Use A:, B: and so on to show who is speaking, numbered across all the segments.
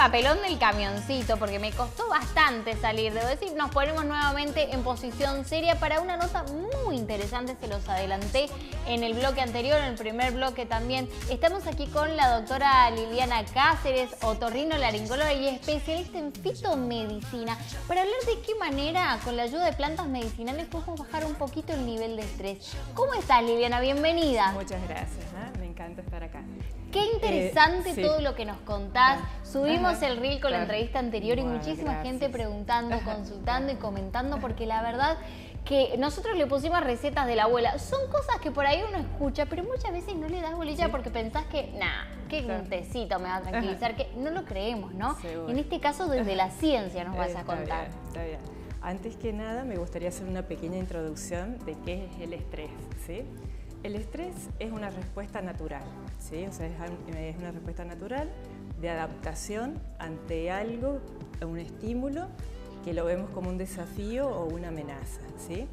A: papelón del camioncito, porque me costó bastante salir. Debo decir, nos ponemos nuevamente en posición seria para una nota muy interesante. Se los adelanté en el bloque anterior, en el primer bloque también. Estamos aquí con la doctora Liliana Cáceres, otorrinolaringóloga y especialista en fitomedicina, para hablar de qué manera, con la ayuda de plantas medicinales, podemos bajar un poquito el nivel de estrés. ¿Cómo estás, Liliana? Bienvenida.
B: Muchas gracias, me encanta estar acá.
A: Qué interesante
B: sí.
A: todo lo que nos contás. Subimos el reel con la
B: claro.
A: entrevista anterior y
B: Bueno,
A: muchísima
B: gracias.
A: gente preguntando, consultando y comentando, porque la verdad que nosotros le pusimos recetas de la abuela. Son cosas que por ahí uno escucha, pero muchas veces no le das bolilla porque pensás que, que un tecito me va a tranquilizar, que no lo creemos, ¿no?
B: Seguro.
A: En este caso, desde la ciencia nos vas a contar.
B: Está bien. Antes que nada, me gustaría hacer una pequeña introducción de qué es el estrés, ¿sí? El estrés es una respuesta natural, ¿sí? O sea, es una respuesta natural de adaptación ante algo, un estímulo, que lo vemos como un desafío o una amenaza, ¿sí?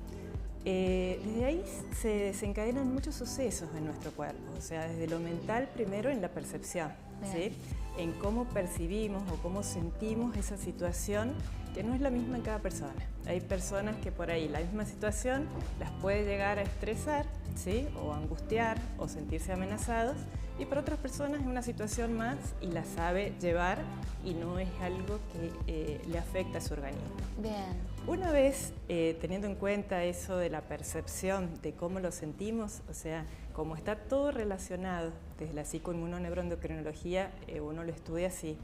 B: Desde ahí se desencadenan muchos sucesos en nuestro cuerpo, o sea, desde lo mental primero en la percepción, ¿sí? En cómo percibimos o cómo sentimos esa situación, que no es la misma en cada persona. Hay personas que por ahí la misma situación las puede llegar a estresar, ¿sí? O angustiar o sentirse amenazados, y para otras personas es una situación más y la sabe llevar y no es algo que le afecta a su organismo.
A: Bien.
B: Una vez teniendo en cuenta eso de la percepción, de cómo lo sentimos, o sea, como está todo relacionado desde la psicoinmunoneuroendocrinología, uno lo estudia así,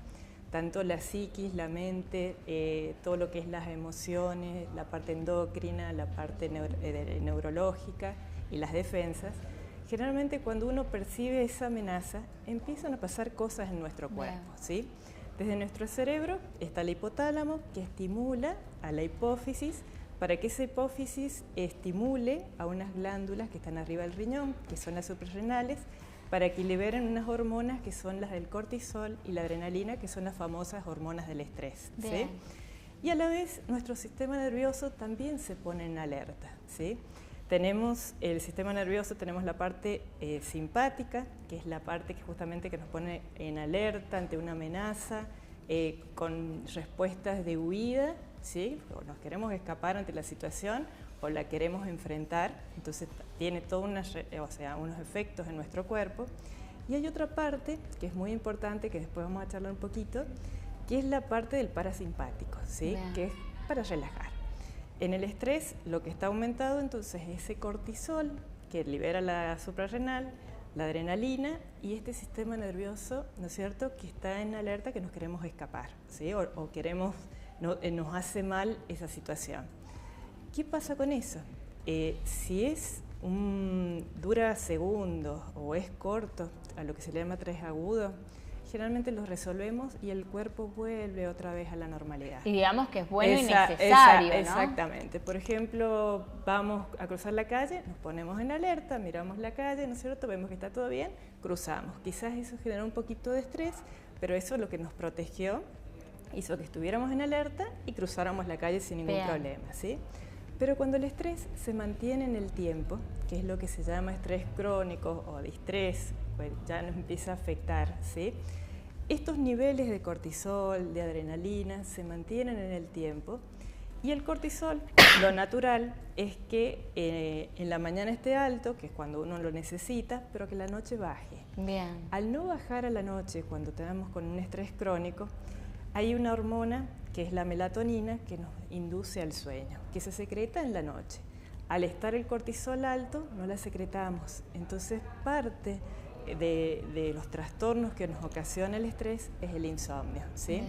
B: tanto la psiquis, la mente, todo lo que es las emociones, la parte endocrina, la parte neurológica y las defensas. Generalmente cuando uno percibe esa amenaza, empiezan a pasar cosas en nuestro cuerpo, ¿sí? Desde nuestro cerebro está el hipotálamo, que estimula a la hipófisis para que esa hipófisis estimule a unas glándulas que están arriba del riñón, que son las suprarrenales, para que liberen unas hormonas que son las del cortisol y la adrenalina, que son las famosas hormonas del estrés, ¿sí? Y a la vez nuestro sistema nervioso también se pone en alerta, ¿sí? Tenemos el sistema nervioso, tenemos la parte simpática, que es la parte que justamente que nos pone en alerta ante una amenaza, con respuestas de huida, ¿sí? O nos queremos escapar ante la situación o la queremos enfrentar, entonces tiene todo unos efectos en nuestro cuerpo. Y hay otra parte que es muy importante, que después vamos a charlar un poquito, que es la parte del parasimpático, ¿sí? Que es para relajar. En el estrés lo que está aumentado entonces es ese cortisol que libera la suprarrenal, la adrenalina y este sistema nervioso, ¿no es cierto?, que está en alerta, que nos queremos escapar, ¿sí? O queremos, nos hace mal esa situación. ¿Qué pasa con eso? Si dura segundos o es corto, a lo que se le llama estrés agudo, generalmente los resolvemos y el cuerpo vuelve otra vez a la normalidad.
A: Y digamos que es bueno y necesario, ¿no?
B: Exactamente. Por ejemplo, vamos a cruzar la calle, nos ponemos en alerta, miramos la calle, ¿no es cierto?, vemos que está todo bien, cruzamos. Quizás eso generó un poquito de estrés, pero eso es lo que nos protegió, hizo que estuviéramos en alerta y cruzáramos la calle sin ningún problema, ¿sí? Pero cuando el estrés se mantiene en el tiempo, que es lo que se llama estrés crónico o distrés, pues ya nos empieza a afectar, ¿sí? Estos niveles de cortisol, de adrenalina, se mantienen en el tiempo y el cortisol, lo natural, es que en la mañana esté alto, que es cuando uno lo necesita, pero que la noche baje.
A: Bien.
B: Al no bajar a la noche, cuando tenemos con un estrés crónico, hay una hormona que es la melatonina que nos induce al sueño, que se secreta en la noche. Al estar el cortisol alto, no la secretamos, entonces parte de los trastornos que nos ocasiona el estrés es el insomnio, ¿sí?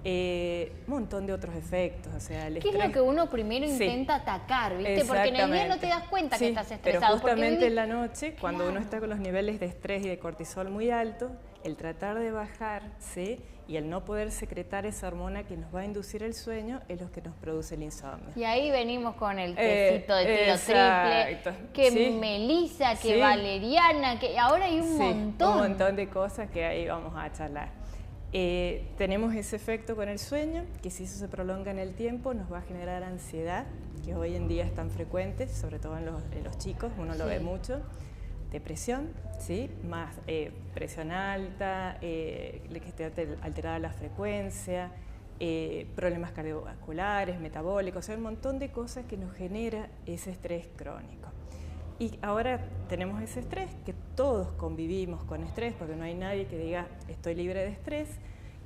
B: Un montón de otros efectos, o sea, el estrés...
A: ¿Qué es lo que uno primero intenta atacar, viste? Porque en el día no te das cuenta que estás estresado.
B: Pero justamente en la noche, cuando uno está con los niveles de estrés y de cortisol muy altos, el tratar de bajar, ¿sí?, y el no poder secretar esa hormona que nos va a inducir el sueño es lo que nos produce el insomnio.
A: Y ahí venimos con el tecito de tiro triple, que melisa, que valeriana, que ahora hay un montón.
B: Un montón de cosas que ahí vamos a charlar. Tenemos ese efecto con el sueño, que si eso se prolonga en el tiempo nos va a generar ansiedad, que hoy en día es tan frecuente, sobre todo en los chicos, uno lo ve mucho. depresión, ¿sí? Más presión alta, que esté alterada la frecuencia, problemas cardiovasculares, metabólicos, o sea, un montón de cosas que nos genera ese estrés crónico. Y ahora tenemos ese estrés, que todos convivimos con estrés, porque no hay nadie que diga estoy libre de estrés.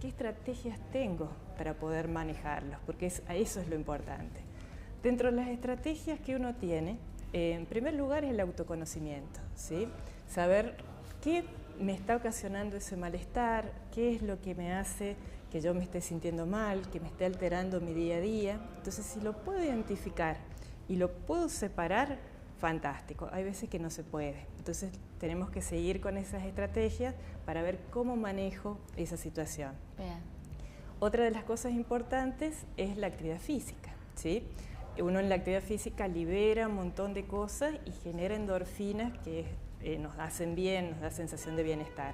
B: ¿Qué estrategias tengo para poder manejarlos? Porque eso es lo importante. Dentro de las estrategias que uno tiene, en primer lugar es el autoconocimiento, ¿sí? Saber qué me está ocasionando ese malestar, qué es lo que me hace que yo me esté sintiendo mal, que me esté alterando mi día a día. Entonces, si lo puedo identificar y lo puedo separar, fantástico. Hay veces que no se puede. Entonces, tenemos que seguir con esas estrategias para ver cómo manejo esa situación.
A: Bien.
B: Otra de las cosas importantes es la actividad física, ¿sí? Uno en la actividad física libera un montón de cosas y genera endorfinas que nos hacen bien, nos da sensación de bienestar.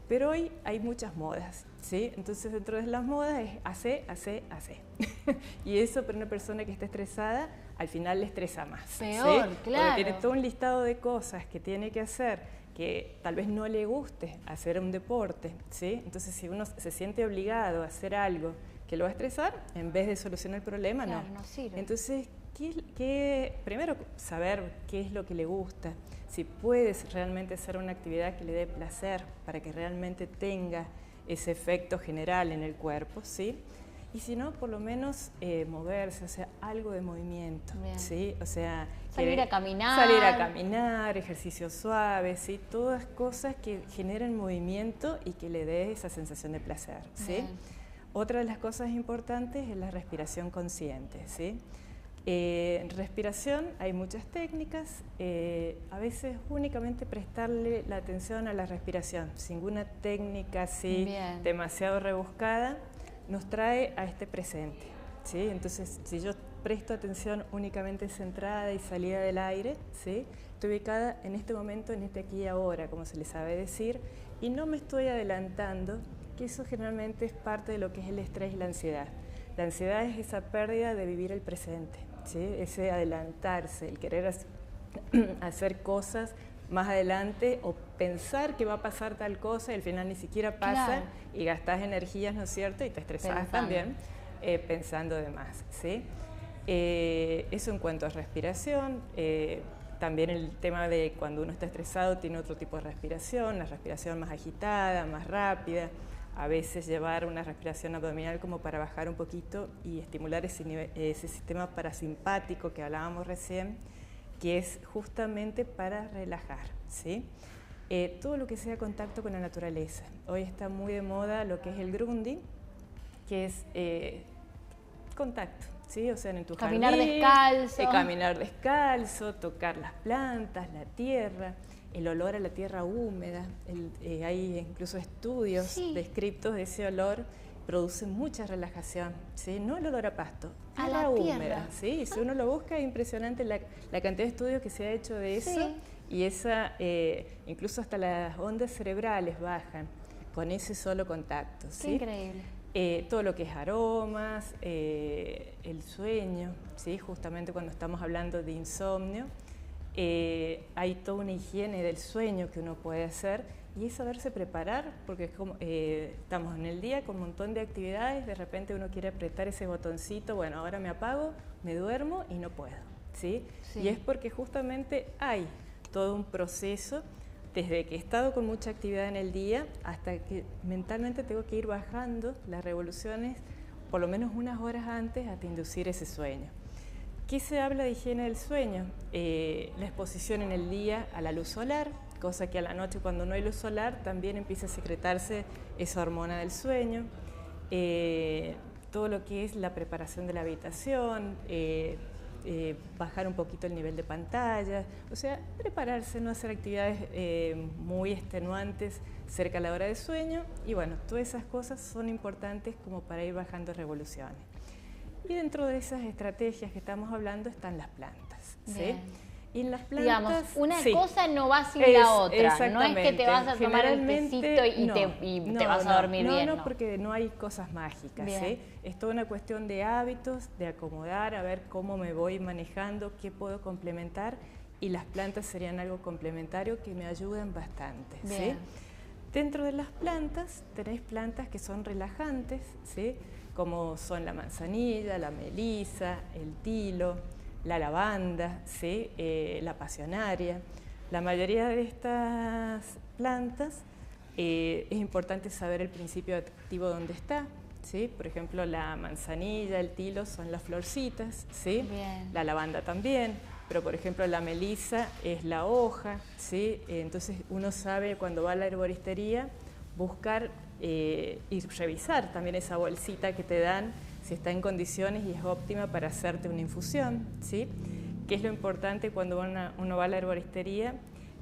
B: Pero hoy hay muchas modas, ¿sí? Entonces dentro de las modas es hacer. Y eso para una persona que está estresada, al final le estresa más.
A: Peor,
B: ¿sí?
A: claro.
B: Porque tiene todo un listado de cosas que tiene que hacer que tal vez no le guste hacer un deporte, ¿sí? Entonces si uno se siente obligado a hacer algo que lo va a estresar, en vez de solucionar el problema,
A: claro,
B: no.
A: No sirve.
B: Entonces, primero saber qué es lo que le gusta, si puedes realmente hacer una actividad que le dé placer para que realmente tenga ese efecto general en el cuerpo, ¿sí? Y si no, por lo menos moverse, o sea, algo de movimiento, ¿sí? O sea,
A: salir a caminar.
B: Salir a caminar, ejercicios suaves, ¿sí? Todas cosas que generen movimiento y que le dé esa sensación de placer, ¿sí?
A: Bien.
B: Otra de las cosas importantes es la respiración consciente, ¿sí? En respiración hay muchas técnicas, a veces únicamente prestarle la atención a la respiración, sin ninguna técnica así demasiado rebuscada, nos trae a este presente, ¿sí? Entonces, si yo presto atención únicamente centrada y salida del aire, ¿sí? Estoy ubicada en este momento, en este aquí y ahora, como se le sabe decir, y no me estoy adelantando, que eso generalmente es parte de lo que es el estrés y la ansiedad. La ansiedad es esa pérdida de vivir el presente, ¿sí? Ese adelantarse, el querer hacer cosas más adelante o pensar que va a pasar tal cosa y al final ni siquiera pasa y gastás energías, ¿no es cierto? Y te estresás también pensando de más, ¿sí? Eso en cuanto a respiración. También el tema de cuando uno está estresado tiene otro tipo de respiración, la respiración más agitada, más rápida. A veces llevar una respiración abdominal como para bajar un poquito y estimular ese sistema parasimpático que hablábamos recién, que es justamente para relajar, ¿sí? Todo lo que sea contacto con la naturaleza. Hoy está muy de moda lo que es el grounding, que es contacto, ¿sí? O sea, en tu
A: caminar
B: jardín,
A: descalzo.
B: Caminar descalzo, tocar las plantas, la tierra, el olor a la tierra húmeda. Hay incluso estudios descriptos de ese olor, produce mucha relajación, ¿sí? No el olor a pasto,
A: a la
B: húmeda, ¿sí? Si uno lo busca es impresionante la cantidad de estudios que se ha hecho de eso, y incluso hasta las ondas cerebrales bajan con ese solo contacto, ¿sí?
A: Qué increíble.
B: Todo lo que es aromas, el sueño, ¿sí? Justamente cuando estamos hablando de insomnio, hay toda una higiene del sueño que uno puede hacer y es saberse preparar, porque es como, estamos en el día con un montón de actividades, de repente uno quiere apretar ese botoncito, bueno, ahora me apago, me duermo y no puedo, ¿sí? Y es porque justamente hay todo un proceso desde que he estado con mucha actividad en el día hasta que mentalmente tengo que ir bajando las revoluciones por lo menos unas horas antes hasta inducir ese sueño. ¿Qué se habla de higiene del sueño? La exposición en el día a la luz solar, cosa que a la noche cuando no hay luz solar también empieza a secretarse esa hormona del sueño. Todo lo que es la preparación de la habitación, bajar un poquito el nivel de pantalla, o sea, prepararse, no hacer actividades muy extenuantes cerca a la hora de sueño, y bueno, todas esas cosas son importantes como para ir bajando revoluciones. Y dentro de esas estrategias que estamos hablando están las plantas, ¿sí? Y en las plantas,
A: digamos, una cosa no va sin la otra, no es que te vas a tomar el tecito y te vas a dormir bien.
B: No, porque no hay cosas mágicas, ¿sí? Es toda una cuestión de hábitos, de acomodar, a ver cómo me voy manejando, qué puedo complementar y las plantas serían algo complementario que me ayudan bastante.
A: Bien.
B: ¿Sí? Dentro de las plantas tenéis plantas que son relajantes, ¿sí? Como son la manzanilla, la melisa, el tilo, la lavanda, ¿sí? La pasionaria. La mayoría de estas plantas es importante saber el principio activo donde está. ¿Sí? Por ejemplo, la manzanilla, el tilo son las florcitas, ¿sí?
A: Bien.
B: La lavanda también, pero por ejemplo la melisa es la hoja, ¿sí? Entonces uno sabe cuando va a la herboristería buscar y revisar también esa bolsita que te dan, si está en condiciones y es óptima para hacerte una infusión, ¿sí? Que es lo importante cuando uno va a la herboristería,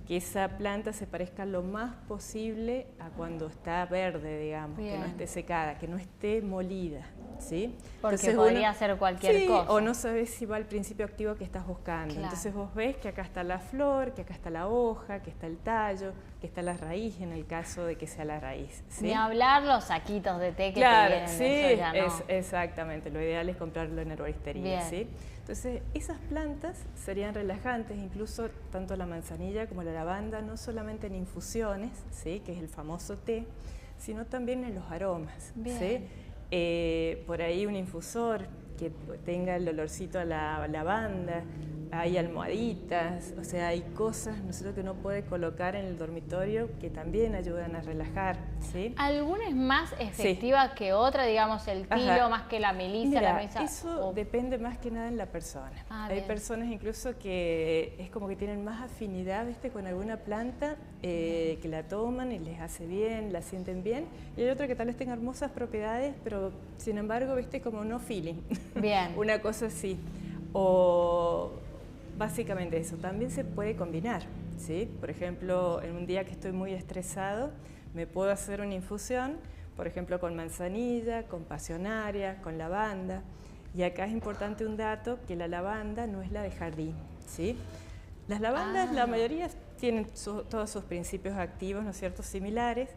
B: que esa planta se parezca lo más posible a cuando está verde, digamos,
A: Bien.
B: que no esté secada, que no esté molida, ¿sí?
A: Porque
B: entonces
A: podría ser cualquier cosa.
B: O no sabes si va al principio activo que estás buscando.
A: Claro.
B: Entonces vos ves que acá está la flor, que acá está la hoja, que está el tallo, que está la raíz, en el caso de que sea la raíz, ¿sí?
A: Ni hablar los saquitos de té que
B: Claro,
A: te vienen
B: sí,
A: de eso, ya no.
B: exactamente. Lo ideal es comprarlo en herboristería,
A: Bien.
B: ¿sí? Entonces, esas plantas serían relajantes, incluso tanto la manzanilla como la lavanda, no solamente en infusiones, ¿sí? Que es el famoso té, sino también en los aromas,
A: Bien.
B: ¿sí? Por ahí un infusor que tenga el olorcito a la lavanda, hay almohaditas, o sea, hay cosas nosotros que uno puede colocar en el dormitorio que también ayudan a relajar, ¿sí?
A: ¿Alguna es más efectiva que otra? Digamos, el tilo
B: Ajá.
A: más que la melisa,
B: Mira,
A: la mesa.
B: eso depende más que nada en la persona. Hay
A: Bien.
B: personas incluso que es como que tienen más afinidad, ¿viste? Con alguna planta que la toman y les hace bien, la sienten bien. Y hay otra que tal vez tenga hermosas propiedades, pero sin embargo, ¿viste? Como no feeling.
A: Bien.
B: Una cosa así. O básicamente eso. También se puede combinar, ¿sí? Por ejemplo, en un día que estoy muy estresado, me puedo hacer una infusión, por ejemplo, con manzanilla, con pasionaria, con lavanda. Y acá es importante un dato, que la lavanda no es la de jardín, ¿sí? Las lavandas, la mayoría tienen todos sus principios activos, ¿no es cierto?, similares,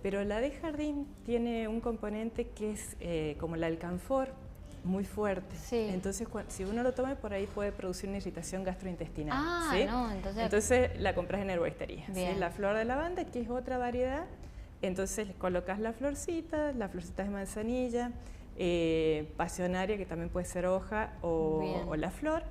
B: pero la de jardín tiene un componente que es como el alcanfor, muy fuerte.
A: Sí.
B: Entonces, si uno lo toma por ahí puede producir una irritación gastrointestinal.
A: Ah,
B: ¿sí?
A: no,
B: entonces la compras en herboristería. ¿sí?
A: Bien.
B: La flor de lavanda, que es otra variedad, entonces colocas las florcitas de manzanilla, pasionaria, que también puede ser hoja o la flor,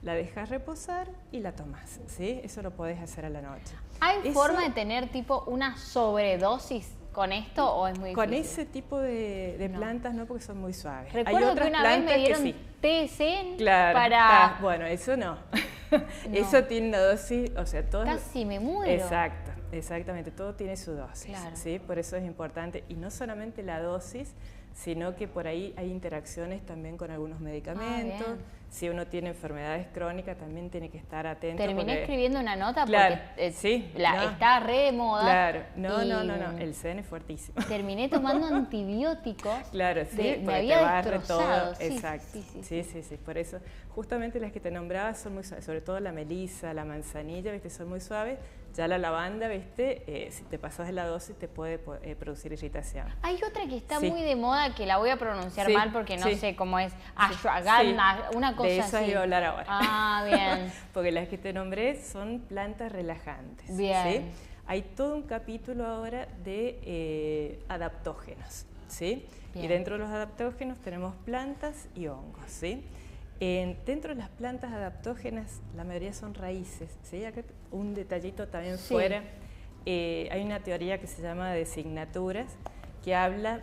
B: la dejas reposar y la tomas. ¿sí? Eso lo podés hacer a la noche.
A: ¿Hay forma de tener tipo una sobredosis con esto o es muy difícil?
B: Con ese tipo de plantas no, porque son muy suaves.
A: Recuerdo
B: Hay otras
A: que una vez
B: plantas
A: me dieron
B: que sí.
A: té zen
B: Claro,
A: para...
B: bueno, eso no. Eso tiene una dosis, o sea, todo...
A: Casi me muero.
B: Exacto, exactamente, todo tiene su dosis.
A: Claro.
B: ¿sí? Por eso es importante, y no solamente la dosis, sino que por ahí hay interacciones también con algunos medicamentos. Si uno tiene enfermedades crónicas, también tiene que estar atento.
A: Terminé escribiendo una nota
B: claro,
A: porque
B: sí,
A: está re de moda.
B: Claro, no, el zen es fuertísimo.
A: Terminé tomando antibióticos.
B: Claro, sí,
A: me había
B: te barre
A: destrozado.
B: todo. Exacto. Sí, por eso, justamente las que te nombraba son muy suaves, sobre todo la melisa, la manzanilla, ¿viste? Son muy suaves. Ya la lavanda, ¿viste? Si te pasas de la dosis te puede producir irritación.
A: Hay otra que está muy de moda, que la voy a pronunciar mal porque no sé cómo es. Ashwagandha, una cosa
B: de esas
A: así.
B: iba a hablar ahora.
A: Ah, bien.
B: Porque las que te nombré son plantas relajantes.
A: Bien.
B: ¿sí? Hay todo un capítulo ahora de adaptógenos, ¿sí?
A: Bien.
B: Y dentro de los adaptógenos tenemos plantas y hongos, ¿sí? Dentro de las plantas adaptógenas, la mayoría son raíces, ¿sí? Acá un detallito también fuera. Hay una teoría que se llama de signaturas, que habla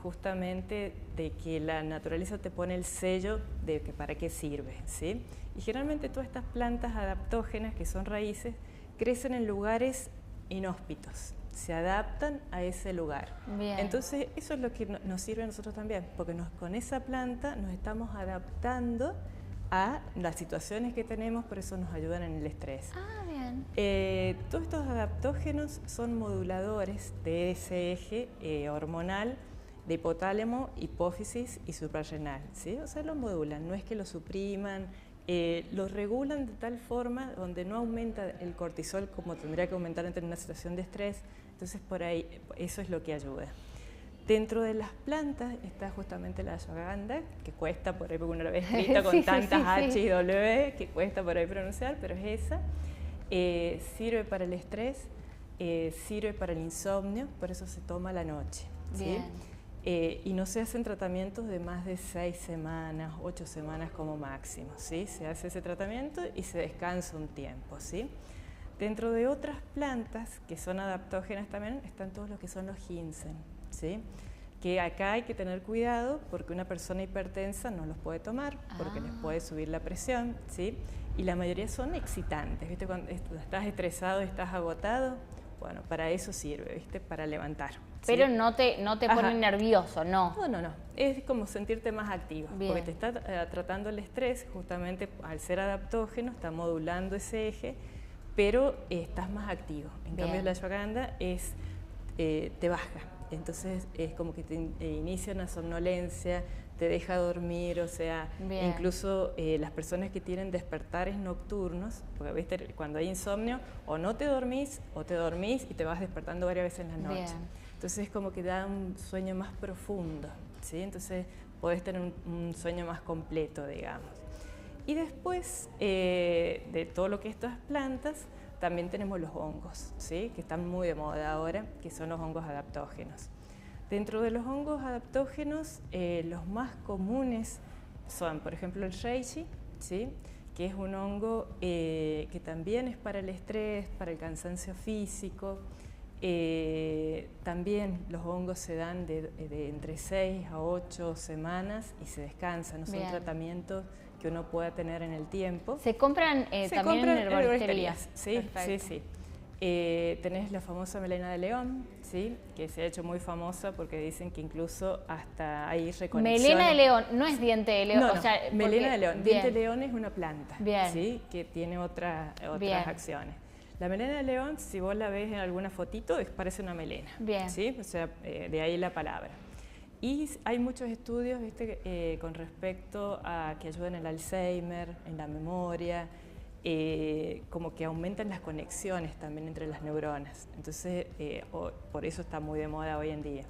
B: justamente de que la naturaleza te pone el sello de que para qué sirve, ¿sí? Y generalmente todas estas plantas adaptógenas, que son raíces, crecen en lugares inhóspitos, se adaptan a ese lugar.
A: Bien.
B: Entonces, eso es lo que nos sirve a nosotros también, porque con esa planta nos estamos adaptando a las situaciones que tenemos, por eso nos ayudan en el estrés.
A: Ah, bien.
B: Todos estos adaptógenos son moduladores de ese eje hormonal de hipotálamo, hipófisis y suprarrenal, ¿sí? O sea, lo modulan, no es que lo supriman, lo regulan de tal forma donde no aumenta el cortisol como tendría que aumentar en una situación de estrés, entonces por ahí eso es lo que ayuda. Dentro de las plantas está justamente la ashwagandha, que cuesta por ahí, porque uno la ve escrita con tantas H y W, que cuesta por ahí pronunciar, pero es esa. Sirve para el estrés, sirve para el insomnio, por eso se toma a la noche. ¿Sí? Y no se hacen tratamientos de más de 6 semanas, 8 semanas como máximo, ¿sí? Se hace ese tratamiento y se descansa un tiempo, ¿sí? Dentro de otras plantas que son adaptógenas también están todos los que son los ginseng, ¿sí? Que acá hay que tener cuidado porque una persona hipertensa no los puede tomar porque les puede subir la presión, ¿sí? Y la mayoría son excitantes, ¿viste? Cuando estás estresado, estás agotado, bueno, para eso sirve, ¿viste? Para levantar.
A: Pero ¿sí? no te pone nervioso, ¿no?
B: No. Es como sentirte más activo, porque te está tratando el estrés, justamente al ser adaptógeno, está modulando ese eje, pero estás más activo. En cambio, la ashwagandha te baja, entonces es como que te inicia una somnolencia, te deja dormir, o sea, incluso las personas que tienen despertares nocturnos, porque ¿viste? Cuando hay insomnio, o no te dormís, o te dormís y te vas despertando varias veces en la noche. Entonces es como que da un sueño más profundo, ¿sí? Entonces podés tener un sueño más completo, digamos. Y después de todo lo que estas plantas, también tenemos los hongos, ¿sí? Que están muy de moda ahora, que son los hongos adaptógenos. Dentro de los hongos adaptógenos, los más comunes son, por ejemplo, el reishi, ¿sí? Que es un hongo que también es para el estrés, para el cansancio físico. También los hongos se dan de entre 6 a 8 semanas y se descansan, no son tratamientos que uno pueda tener en el tiempo.
A: ¿Se compran también en herboristerías?
B: Sí, sí. Tenés la famosa melena de león, ¿sí? Que se ha hecho muy famosa porque dicen que incluso hasta hay reconexiones.
A: Melena de león, no es diente de león.
B: No,
A: o sea,
B: melena de león. Diente de león es una planta, ¿sí? Que tiene otras acciones. La melena de león, si vos la ves en alguna fotito, parece una melena, ¿sí? O sea, de ahí la palabra. Y hay muchos estudios, ¿viste? Con respecto a que ayudan en el Alzheimer, en la memoria, como que aumentan las conexiones también entre las neuronas. Entonces, por eso está muy de moda hoy en día.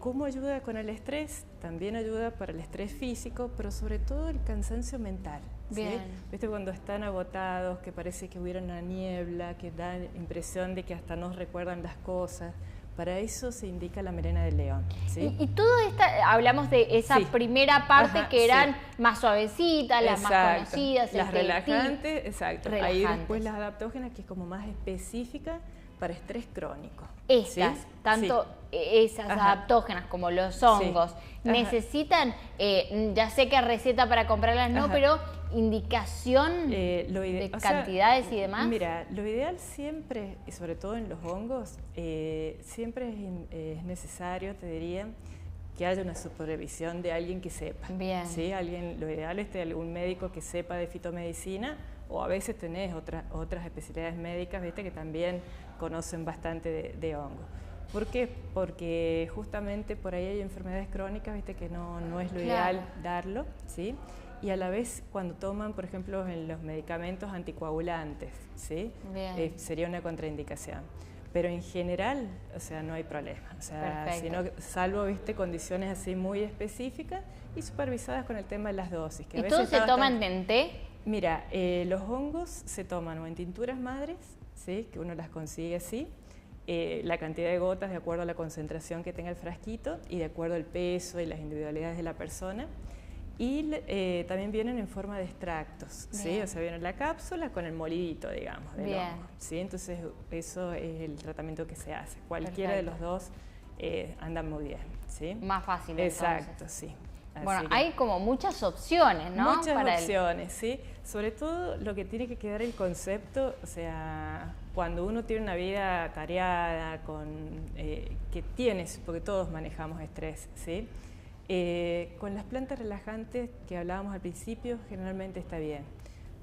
B: ¿Cómo ayuda con el estrés? También ayuda para el estrés físico, pero sobre todo el cansancio mental. ¿Sí? ¿Viste cuando están agotados, que parece que hubiera una niebla, que da impresión de que hasta no recuerdan las cosas? Para eso se indica la melena de león, ¿sí?
A: Y todo hablamos de esa primera parte que eran más suavecitas, las más conocidas.
B: Las relajantes, exacto. Ahí después las adaptógenas, que es como más específica para estrés crónico.
A: Estas, tanto esas adaptógenas como los hongos, necesitan, ya sé que receta para comprarlas no, pero indicación de cantidades y demás.
B: Mira, lo ideal siempre, y sobre todo en los hongos, siempre es necesario, te diría, que haya una supervisión de alguien que sepa. ¿Sí? Lo ideal es de algún médico que sepa de fitomedicina, o a veces tenés otras especialidades médicas, ¿viste? Que también conocen bastante de hongo. ¿Por qué? Porque justamente por ahí hay enfermedades crónicas, ¿viste? Que no es lo ideal darlo, ¿sí? Y a la vez cuando toman, por ejemplo, en los medicamentos anticoagulantes, ¿sí? Sería una contraindicación. Pero en general, o sea, no hay problema. O sea, salvo, ¿viste? Condiciones así muy específicas y supervisadas con el tema de las dosis. Que
A: ¿Y todo se toman en té?
B: Mira, los hongos se toman o en tinturas madres, ¿sí? Que uno las consigue así, la cantidad de gotas de acuerdo a la concentración que tenga el frasquito y de acuerdo al peso y las individualidades de la persona. Y también vienen en forma de extractos, ¿sí? O sea, viene la cápsula con el molidito, digamos, del hongo, ¿sí? Entonces, eso es el tratamiento que se hace. Cualquiera de los dos andan muy bien, ¿sí?
A: Más fácil,
B: exacto, sí.
A: Bueno, hay como muchas opciones, ¿no?
B: Muchas opciones, sí. Sobre todo lo que tiene que quedar el concepto, o sea, cuando uno tiene una vida atareada, que tienes, porque todos manejamos estrés, ¿sí? Con las plantas relajantes que hablábamos al principio, generalmente está bien.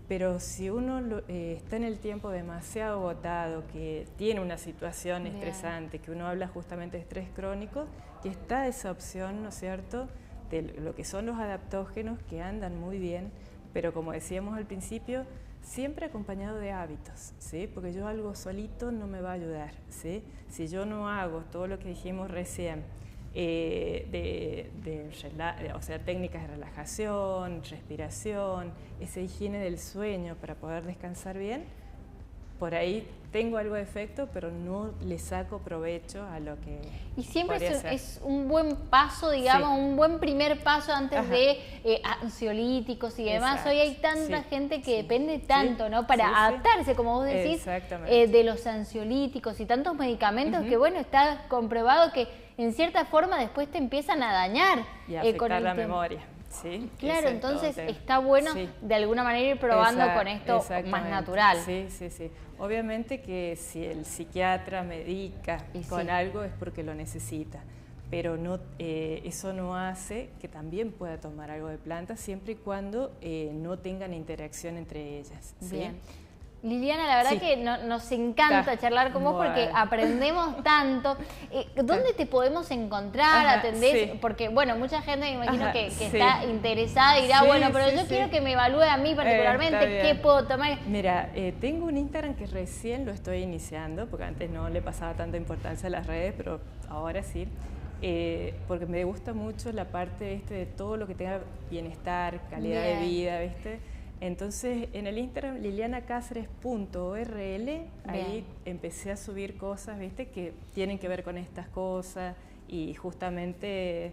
B: Pero si uno está en el tiempo demasiado agotado, que tiene una situación estresante, que uno habla justamente de estrés crónico, que está esa opción, ¿no es cierto?, de lo que son los adaptógenos, que andan muy bien, pero como decíamos al principio, siempre acompañado de hábitos, ¿sí? Porque algo solito no me va a ayudar, ¿sí? Si yo no hago todo lo que dijimos recién, o sea, técnicas de relajación, respiración, esa higiene del sueño para poder descansar bien, por ahí tengo algo de efecto, pero no le saco provecho a lo que
A: y siempre
B: podría
A: es un buen paso, digamos,
B: sí.
A: Un buen primer paso antes
B: Ajá.
A: de ansiolíticos y demás.
B: Exacto.
A: Hoy hay tanta
B: Sí.
A: gente que
B: Sí.
A: depende tanto,
B: Sí.
A: ¿no? Para
B: Sí, sí.
A: adaptarse, como vos decís, de los ansiolíticos y tantos medicamentos que, bueno, está comprobado que en cierta forma después te empiezan a dañar.
B: Y afectar
A: con el
B: la
A: tiempo.
B: memoria. Sí,
A: Claro,
B: ese
A: entonces
B: todo
A: está bueno
B: sí.
A: de alguna manera ir probando con esto más
B: Exactamente.
A: natural.
B: Sí, sí, sí. Obviamente que si el psiquiatra medica con
A: sí.
B: algo es porque lo necesita, pero no, eso no hace que también pueda tomar algo de planta siempre y cuando no tengan interacción entre ellas. ¿Sí?
A: Bien. Liliana, la verdad
B: Sí.
A: que nos encanta charlar con vos porque
B: Bueno.
A: aprendemos tanto. ¿Dónde te podemos encontrar?
B: Ajá,
A: ¿Atendés?
B: sí.
A: Porque, bueno, mucha gente me imagino
B: Ajá,
A: que
B: sí.
A: está interesada y dirá,
B: Sí,
A: bueno, pero
B: sí,
A: yo
B: sí.
A: quiero que me evalúe a mí particularmente,
B: Está bien.
A: ¿qué puedo tomar?
B: Mira, tengo un Instagram que recién lo estoy iniciando, porque antes no le pasaba tanta importancia a las redes, pero ahora sí, porque me gusta mucho la parte de todo lo que tenga bienestar, calidad de vida, ¿viste? Entonces, en el Instagram, lilianacáceres.orl, ahí empecé a subir cosas, ¿viste? Que tienen que ver con estas cosas y justamente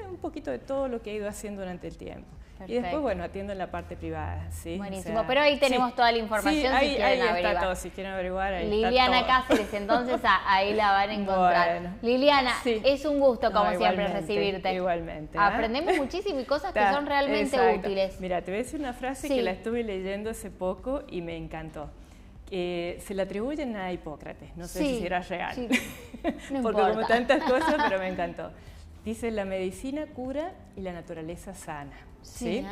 B: un poquito de todo lo que he ido haciendo durante el tiempo. Perfecto. Y después, bueno, atiendo en la parte privada, ¿sí?
A: Buenísimo,
B: o sea,
A: pero ahí tenemos
B: sí,
A: toda la información
B: sí,
A: si
B: ahí,
A: quieren
B: ahí
A: averiguar.
B: está todo, si quieren averiguar, ahí
A: Liliana
B: está todo.
A: Cáceres, entonces ahí la van a encontrar.
B: Bueno,
A: Liliana,
B: sí.
A: es un gusto como siempre
B: igualmente,
A: recibirte.
B: Igualmente.
A: Aprendemos muchísimo y cosas que son realmente útiles.
B: Mira, te voy a decir una frase que la estuve leyendo hace poco y me encantó. Se la atribuyen a Hipócrates, no sé si era real,
A: sí. No
B: porque
A: importa.
B: como tantas cosas, pero me encantó. Dice, la medicina cura y la naturaleza sana. ¿Sí?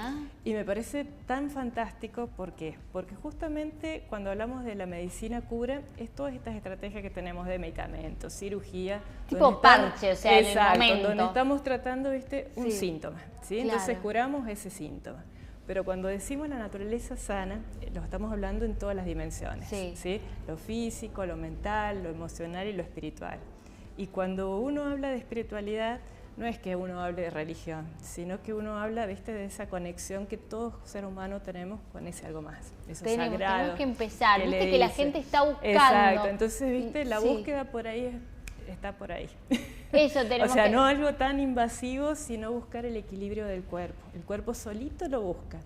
B: Y me parece tan fantástico, ¿por qué? Porque justamente cuando hablamos de la medicina cura, es todas estas estrategias que tenemos de medicamentos, cirugía.
A: Tipo parche, o sea,
B: exacto,
A: en el momento.
B: donde estamos tratando, ¿viste? Un síntoma, ¿sí?
A: Claro.
B: Entonces curamos ese síntoma. Pero cuando decimos la naturaleza sana, lo estamos hablando en todas las dimensiones, ¿sí? Lo físico, lo mental, lo emocional y lo espiritual. Y cuando uno habla de espiritualidad, no es que uno hable de religión, sino que uno habla, ¿viste? De esa conexión que todo ser humano tenemos con ese algo más, eso sagrado.
A: Tenemos que empezar,
B: que
A: viste que la gente está buscando.
B: Exacto, entonces, ¿viste? La búsqueda por ahí está por ahí.
A: Eso tenemos
B: o sea,
A: que...
B: no algo tan invasivo, sino buscar el equilibrio del cuerpo. El cuerpo solito lo busca.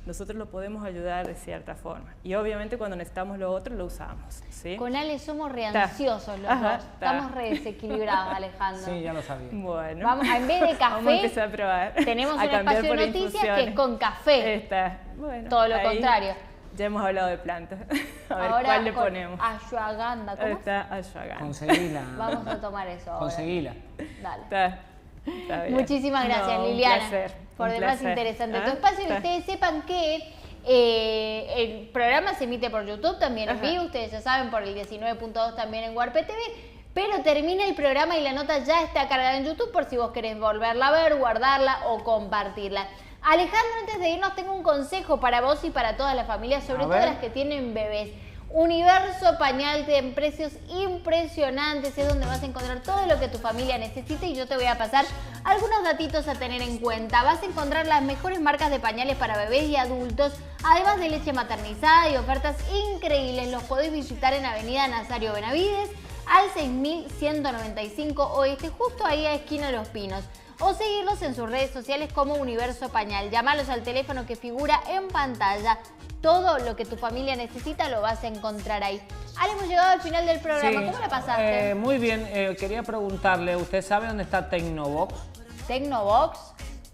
B: Nosotros lo podemos ayudar de cierta forma. Y obviamente cuando necesitamos lo otro, lo usamos. ¿Sí?
A: Con Ale somos re ansiosos los dos. Estamos re desequilibrados, Alejandro.
C: Sí, ya lo sabía.
B: Bueno.
A: Vamos, en vez de café,
B: vamos a empezar a probar.
A: Tenemos un espacio de noticias que es con café.
B: Bueno,
A: todo lo contrario.
B: Ya hemos hablado de plantas. A ver,
A: ahora
B: ¿cuál le ponemos?
A: Ashwagandha. ¿Cómo
B: está ashwagandha.
C: Conseguila.
A: Vamos a tomar eso ahora.
C: Conseguila.
A: Dale.
B: Está bien.
A: Muchísimas gracias, Liliana.
B: Un placer.
A: Por demás interesante tu espacio. Y ustedes sepan que el programa se emite por YouTube, también en vivo, ustedes ya saben, por el 19.2 también en Warpe TV. Pero termina el programa y la nota ya está cargada en YouTube por si vos querés volverla a ver, guardarla o compartirla. Alejandro, antes de irnos tengo un consejo para vos y para todas las familias, sobre todo las que tienen bebés. Universo Pañal tiene precios impresionantes, es donde vas a encontrar todo lo que tu familia necesite y yo te voy a pasar algunos datitos a tener en cuenta. Vas a encontrar las mejores marcas de pañales para bebés y adultos, además de leche maternizada y ofertas increíbles. Los podés visitar en Avenida Nazario Benavides, al 6195 Oeste, justo ahí a esquina Los Pinos. O seguirlos en sus redes sociales como Universo Pañal. Llámalos al teléfono que figura en pantalla. Todo lo que tu familia necesita lo vas a encontrar ahí. Ale, hemos llegado al final del programa.
C: Sí,
A: ¿Cómo la pasaste?
C: Muy bien. Quería preguntarle, ¿usted sabe dónde está Tecnobox?
A: Tecnobox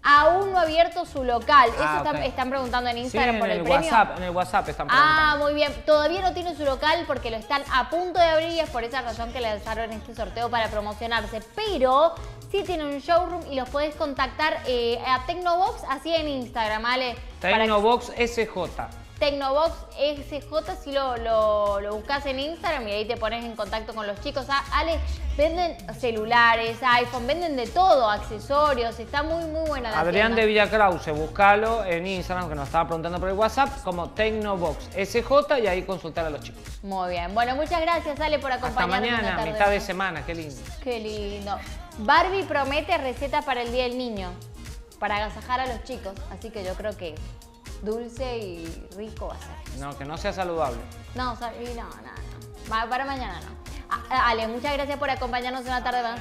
A: aún no ha abierto su local. Eso
C: okay.
A: están preguntando en Instagram por el premio.
C: WhatsApp, en el WhatsApp están preguntando.
A: Ah, muy bien. Todavía no tiene su local porque lo están a punto de abrir y es por esa razón que lanzaron este sorteo para promocionarse. Pero sí tiene un showroom y los podés contactar a Tecnobox, así en Instagram, ¿vale?
C: Tecnobox SJ.
A: Tecnobox SJ, si lo buscas en Instagram y ahí te pones en contacto con los chicos. Ale, venden celulares, iPhone, venden de todo, accesorios, está muy buena la
C: Adrián
A: tienda.
C: de Villacrause, buscalo en Instagram, que nos estaba preguntando por el WhatsApp, como Tecnobox SJ y ahí consultar a los chicos.
A: Muy bien, bueno, muchas gracias Ale por acompañarnos.
C: Hasta mañana, mitad de semana, qué lindo.
A: Qué lindo. Barbie promete receta para el Día del Niño, para agasajar a los chicos. Así que yo creo que dulce y rico va a ser.
C: No, que no sea saludable.
A: No, para mañana no. Ale, muchas gracias por acompañarnos una tarde más.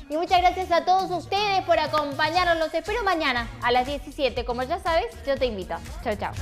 A: Y muchas gracias a todos ustedes por acompañarnos. Los espero mañana a las 17. Como ya sabes, yo te invito. Chao, chao.